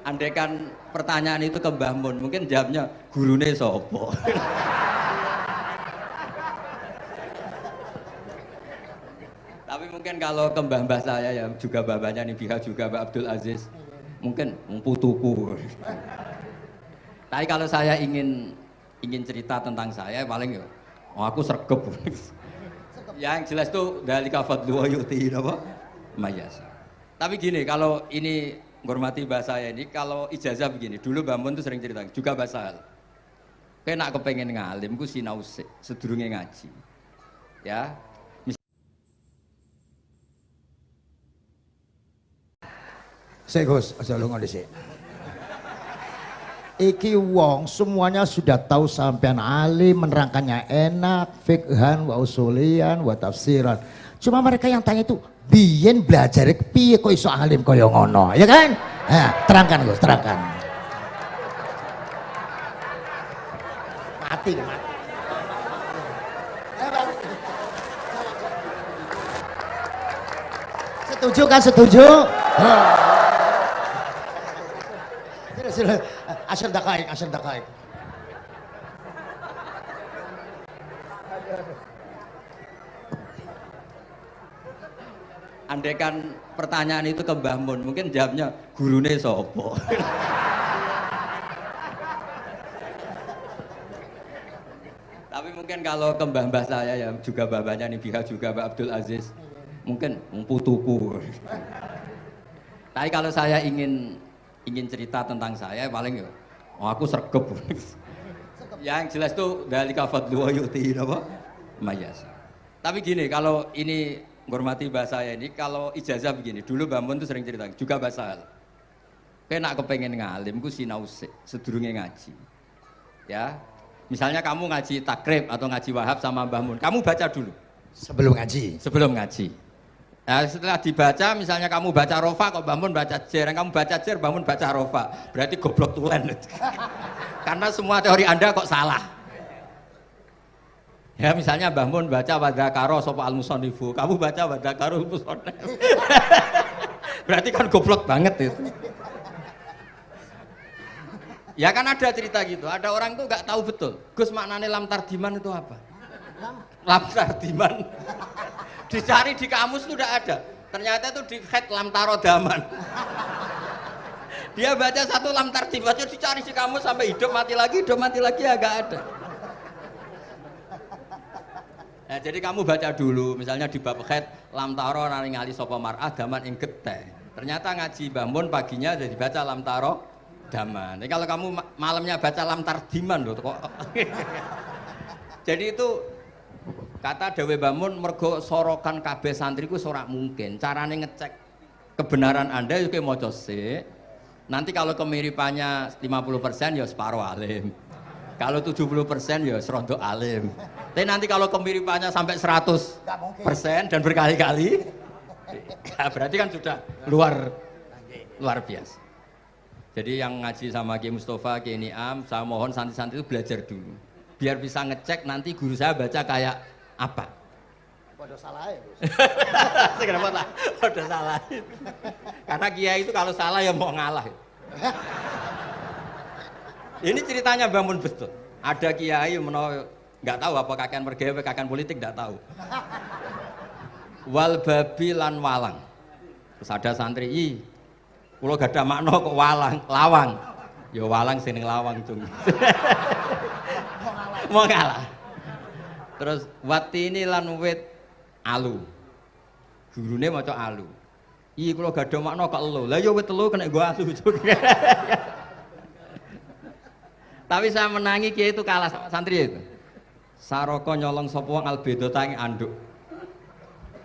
Andaikan pertanyaan itu ke Mbah Mun, mungkin jawabnya gurune sopo. Tapi mungkin kalau ke mbah-mbah saya ya juga mbah-mbahnya nih Biha juga Mbak Abdul Aziz, mungkin putuku. Tapi kalau saya ingin cerita tentang saya paling ya, oh aku sregep. Yang jelas tuh dalika fadlu wa yu'ti apa? Mayasa. Tapi gini, kalau ini menghormati bahasa saya ini, kalau ijazah begini, dulu Mbah Mun tuh sering cerita, juga bahasa hal. Kayak nak kepengen ngalim, ku sinau sedurunge ngaji. Ya. Sik Gus, aja lunga dhisik. Iki wong semuanya sudah tahu sampean alim, menerangkannya enak, fikhan, wa usulian, wa tafsiran. Cuma mereka yang tanya itu, biyen belajar piye kok iso alim kaya ngono, ya kan? Nah, terangkan Gus, terangkan. Mati. Setuju kan, setuju? Asal dakaik. Andaikan pertanyaan itu ke Mbah Mun, mungkin jawabnya gurune sopo. Tapi mungkin kalau ke mbah-mbah saya ya juga mbah-mbahnya nih Biha juga Mbak Abdul Aziz, mungkin putuku. Tapi kalau saya ingin cerita tentang saya paling ya, oh aku sregep. Yang jelas tuh dalika fadlu wa yu'ti apa? Mayasa. Tapi gini, kalau ini menghormati bahasa saya ini, kalau ijazah begini, dulu Mbah Mun tuh sering cerita, juga bahasa hal. Kayak nak kepengen ngalim, ku sinau sedurunge ngaji. Ya, misalnya kamu ngaji takrib atau ngaji wahab sama Mbah Mun, kamu baca dulu. Sebelum ngaji. Nah, setelah dibaca, misalnya kamu baca rofa, kok Mbah Mun baca jer, kamu baca jer, Mbah Mun baca rofa, berarti goblok tulen. Karena semua teori Anda kok salah. Ya misalnya Mbah Mun baca wadakaro sopo al-musonifu, kamu baca wadakaro al-musonif. Berarti kan goblok banget itu. Ya kan ada cerita gitu, ada orang tuh nggak tahu betul, Gus maknanya lam tardiman itu apa? Lam tardiman. Dicari di kamus tuh udah ada, ternyata itu di khet lam tarodaman. Dia baca satu lam tardiman, dicari di kamus sampai hidup mati lagi agak ada. Nah, jadi kamu baca dulu, misalnya di bab khet lam taro ngali sapa mar'ah daman ing getih. Ternyata ngaji Mbah Mun paginya jadi baca lam taro daman. Jadi kalau kamu malamnya baca lam tardiman loh kok. Jadi itu kata Dawe Mbah Mun mergo sorokan kabeh santriku ora mungkin. Carane ngecek kebenaran Anda yo maca sik. Nanti kalau kemiripannya 50% ya separuh alim. Kalau 70% ya serondo alim. Tapi nanti kalau kemiripannya sampai 100% dan berkali-kali, ya berarti kan sudah luar biasa. Jadi yang ngaji sama Ki Mustafa, Ki Niam, saya mohon santri-santri itu belajar dulu. Biar bisa ngecek nanti guru saya baca kayak apa. Bodoh salah ya Gus. Kenapa lah? Bodoh salah. Karena kiai itu kalau salah ya mau ngalah. Ini ceritanya Mbah Mun betul. Ada kiai nggak tahu apa kakean mergawe, kakean politik nggak tahu. Wal babi lan walang. Terus ada santri, kulo gak ada makna kok lawang. Ya walang sing lawang cung. Mau ngalah. Terus watini lan wit alu. Gurune maca alu. Kulo gak ada makna kok elo. Lah ya wit telu kena gua alu. Tapi saya menangi kiai itu kalah sama santri itu. Saroko nyolong sapa wong albedo tangi anduk.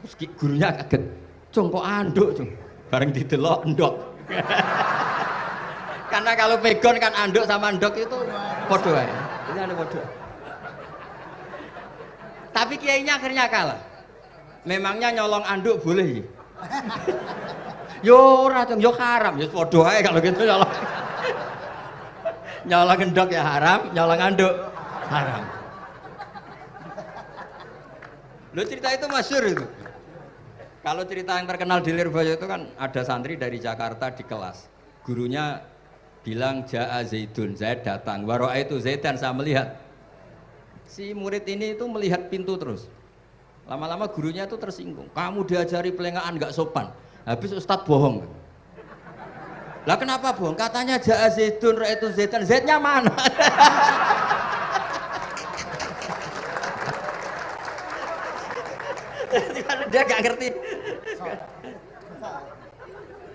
Terus gurunya kaget. Cung kok anduk, cung. Bareng didelok endok. Karena kalau pegon kan anduk sama endok itu podo ae. Ini ada podo. Tapi kiainya akhirnya kalah. Memangnya nyolong anduk boleh? Yo ora, cung, yo haram, yo podo ae kalau gitu nyolong. Nyolong endok ya haram, nyolong anduk haram. Lo cerita itu masyhur itu. Kalau cerita yang terkenal di Lirboyo itu kan ada santri dari Jakarta di kelas. Gurunya bilang Ja'a Zaidun, Zaid datang. Waro'a itu Zaidan, saya melihat. Si murid ini itu melihat pintu terus. Lama-lama gurunya itu tersinggung. Kamu diajari pelengahan nggak sopan. Habis Ustadz bohong. Lah kenapa bohong? Katanya Ja'a Zaidun, Ro'a itu Zaidan. Zaidnya mana? Dia nggak ngerti.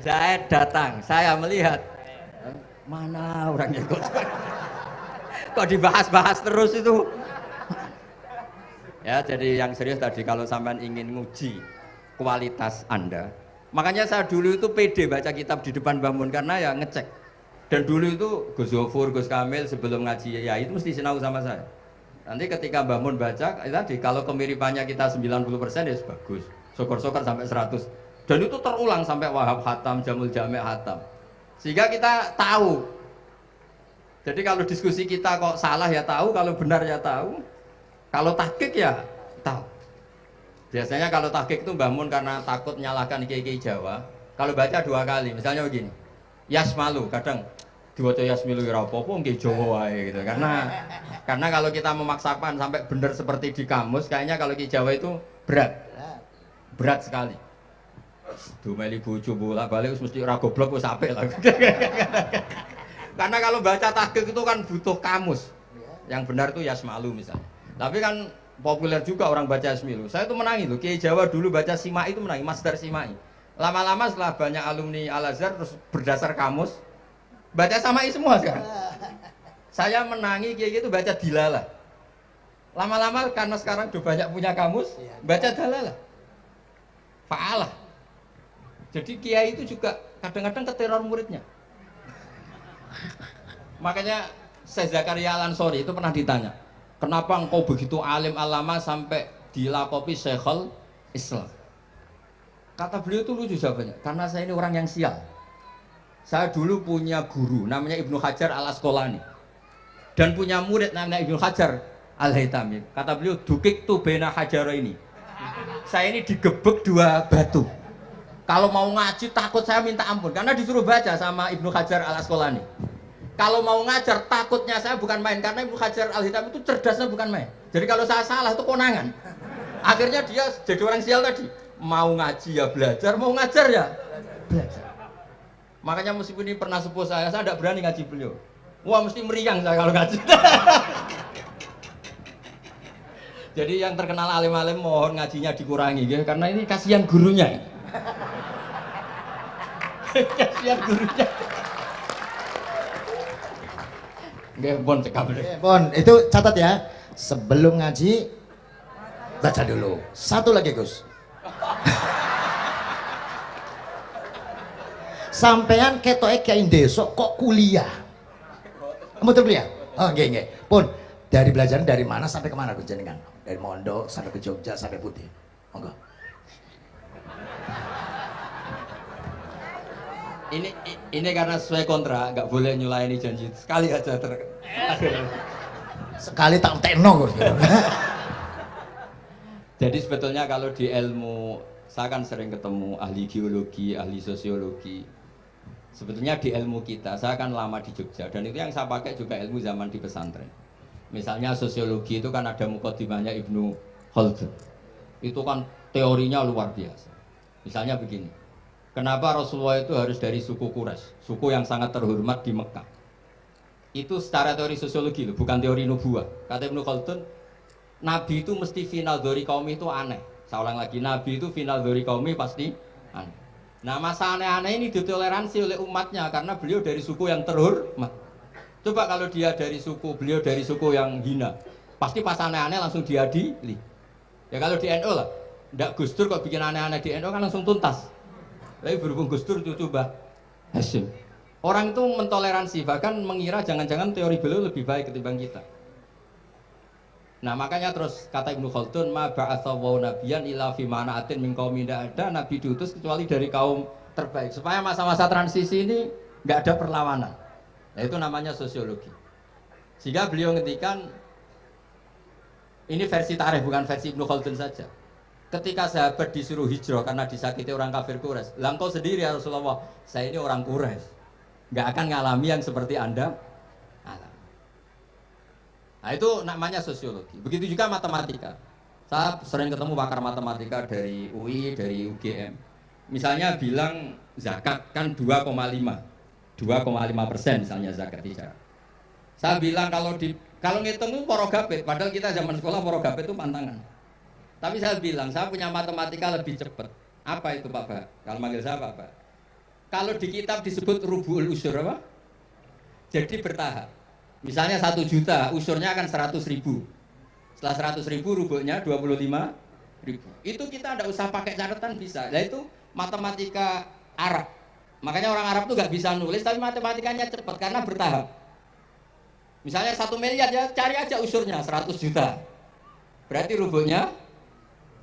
Zaid datang, saya melihat. Mana orangnya kok dibahas-bahas terus itu? Ya, jadi yang serius tadi kalau sampean ingin nguji kualitas Anda, makanya saya dulu itu pede baca kitab di depan bangun karena ya ngecek. Dan dulu itu Gus Zofur, Gus Kamil sebelum ngaji ya itu mesti sinau sama saya. Nanti ketika bangun baca tadi kalau kemiripannya kita 90% ya bagus. Syukur-syukur sampai 100. Dan itu terulang sampai Wahab Hatam, Jamul Jami' Hatam. Sehingga kita tahu. Jadi kalau diskusi kita kok salah ya tahu, kalau benar ya tahu. Kalau tahqiq ya tahu. Biasanya kalau tahqiq itu bangun karena takut nyalahkan kiai-kiai Jawa. Kalau baca 2 kali, misalnya begini. Yasmalu, kadang diwaca Yasmilu ora apa-apa nggih Jawa wae gitu. Karena kalau kita memaksakan sampai benar seperti di kamus, kayaknya kalau kiai Jawa itu berat. Berat sekali. Dumeli bojo bolak-balik mesti ora goblok wis apik lah. Karena kalau baca tahqiq itu kan butuh kamus. Yang benar itu Yasmalu misalnya. Tapi kan populer juga orang baca Yasmilu. Saya tuh menangi loh, Kiai Jawa dulu baca Simai itu menangi, Masdar Simai. Lama-lama setelah banyak alumni Al-Azhar terus berdasar kamus, baca Samai semua sekarang. Saya menangi Kiai itu baca Dilalah. Lama-lama karena sekarang udah banyak punya kamus, baca Dalalah. Fa'alah. Jadi Kiai itu juga kadang-kadang keteror muridnya. Makanya Syekh Zakaria Al-Ansori itu pernah ditanya, kenapa engkau begitu alim alama sampai dilakopi Syekhul Islam? Kata beliau itu lucu jawabannya, karena saya ini orang yang sial. Saya dulu punya guru namanya Ibnu Hajar Al-Asqalani dan punya murid namanya Ibnu Hajar Al-Haytami. Kata beliau, dukik tu bena hajaro ini. Saya ini digebek 2 batu. Kalau mau ngaji takut saya minta ampun karena disuruh baca sama Ibnu Hajar Al-Asqalani. Kalau mau ngajar takutnya saya bukan main karena Ibnu Hajar Al-Haytami itu cerdasnya bukan main. Jadi kalau saya salah itu konangan. Akhirnya dia jadi orang sial tadi. Mau ngaji ya belajar, mau ngajar ya belajar. Makanya meskipun ini pernah sepuh saya tidak berani ngaji beliau. Wah mesti meriang saya kalau ngaji. Jadi yang terkenal alim-alim mohon ngajinya dikurangi ya, karena ini kasihan gurunya. Kasihan gurunya. Nggih, Bon cekap. Bon, itu catat ya. Sebelum ngaji baca dulu. Satu lagi, Gus. Sampean ketoke kiai desa kok kuliah. Betul kuliah? Oh, nggih. Pun dari belajar dari mana sampai kemana Gus jenengan? Dari Mondo sampai ke Jogja sampai Putih. Monggo. Ini karena sesuai kontrak, nggak boleh nyulaini janji sekali aja Sekali tak tekno Gus. Jadi sebetulnya kalau di ilmu, saya kan sering ketemu ahli geologi, ahli sosiologi. Sebetulnya di ilmu kita, saya kan lama di Jogja dan itu yang saya pakai juga ilmu zaman di pesantren. Misalnya sosiologi itu kan ada mukadimahnya Ibnu Khaldun. Itu kan teorinya luar biasa. Misalnya begini, kenapa Rasulullah itu harus dari suku Quraisy, suku yang sangat terhormat di Mekah? Itu secara teori sosiologi loh, bukan teori nubuah. Kata Ibnu Khaldun, Nabi itu mesti final dari kaum itu aneh. Saya ulang lagi, Nabi itu final dari kaum pasti aneh. Nah masa aneh-aneh ini ditoleransi oleh umatnya karena beliau dari suku yang terhormat. Coba kalau dia dari suku, beliau dari suku yang hina, pasti pas aneh-aneh langsung diadili. Ya kalau di NU lah, ndak Gus Dur kok bikin aneh-aneh di NU kan langsung tuntas. Tapi berhubung Gus Dur cucu Mbah Hasyim, orang itu mentoleransi, bahkan mengira jangan-jangan teori beliau lebih baik ketimbang kita. Nah makanya terus kata Ibnu Khaldun, ma ba'atsawu nabiyan illa fi mana'atin min qaumin, tidak ada nabi diutus kecuali dari kaum terbaik supaya masa-masa transisi ini nggak ada perlawanan. Nah itu namanya sosiologi. Sehingga beliau ngendikan, ini versi tarikh bukan versi Ibnu Khaldun saja. Ketika sahabat disuruh hijrah karena disakiti orang kafir Quraisy, lah engkau sendiri ya Rasulullah, saya ini orang Quraisy, nggak akan ngalami yang seperti Anda alami. Nah itu namanya sosiologi. Begitu juga matematika. Saya sering ketemu pakar matematika dari UI, dari UGM. Misalnya bilang zakat kan 2,5% misalnya zakat tidak. Saya bilang kalau ngitung itu porogapit, padahal kita zaman sekolah porogapit itu pantangan. Tapi saya bilang, saya punya matematika lebih cepat. Apa itu Pak Ba? Kalau manggil saya Pak Ba. Kalau di kitab disebut rubu'ul usur apa? Jadi bertahap. Misalnya 1 juta, usurnya akan 100.000. Setelah 100.000 rubuhnya 25.000. Itu kita tidak usah pakai catatan bisa. Nah itu matematika Arab. Makanya orang Arab tuh nggak bisa nulis, tapi matematikanya cepat karena bertahap. Misalnya 1 miliar ya, cari aja usurnya 100 juta. Berarti rubuhnya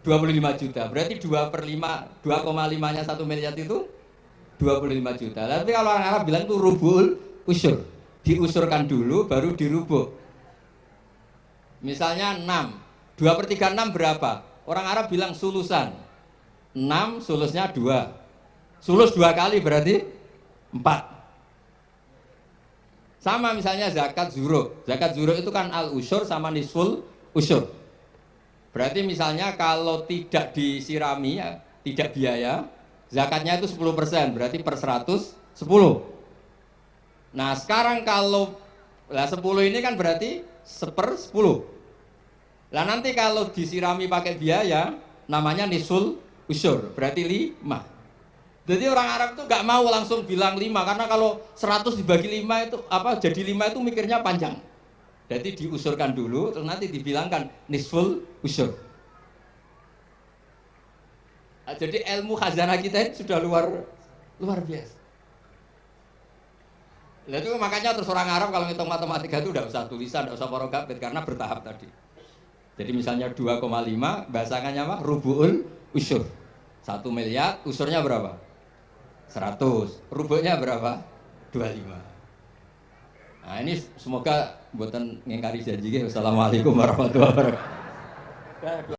25 juta, berarti 2/5, 2,5-nya 1 miliar itu 25 juta. Tapi kalau orang Arab bilang itu rubul usur, diusurkan dulu baru dirubuh. Misalnya 6, 2/3 6 berapa? Orang Arab bilang sulusan, 6 sulusnya 2, sulus 2 kali berarti 4. Sama misalnya zakat zuruk itu kan al usur sama nisful usur. Berarti misalnya kalau tidak disirami, ya, tidak biaya, zakatnya itu 10%, berarti per 100, 10. Nah sekarang kalau 10 ini kan berarti 1/10. Nah nanti kalau disirami pakai biaya, namanya nisul usur, berarti 5. Jadi orang Arab tuh gak mau langsung bilang 5, karena kalau 100 dibagi 5 itu, jadi 5 itu mikirnya panjang. Jadi diusurkan dulu, terus nanti dibilangkan nisful usur. Nah, jadi ilmu khazanah kita itu sudah luar biasa. Nah, itu makanya terus orang Arab kalau ngitung matematika itu udah usah tulisan, udah usah porogapit karena bertahap tadi. Jadi misalnya 2,5, bahasannya apa? Rubu'ul usur. 1 miliar, usurnya berapa? 100. Rubuhnya berapa? 25. Nah ini semoga buatan ngingkari janji. Wassalamualaikum warahmatullahi wabarakatuh.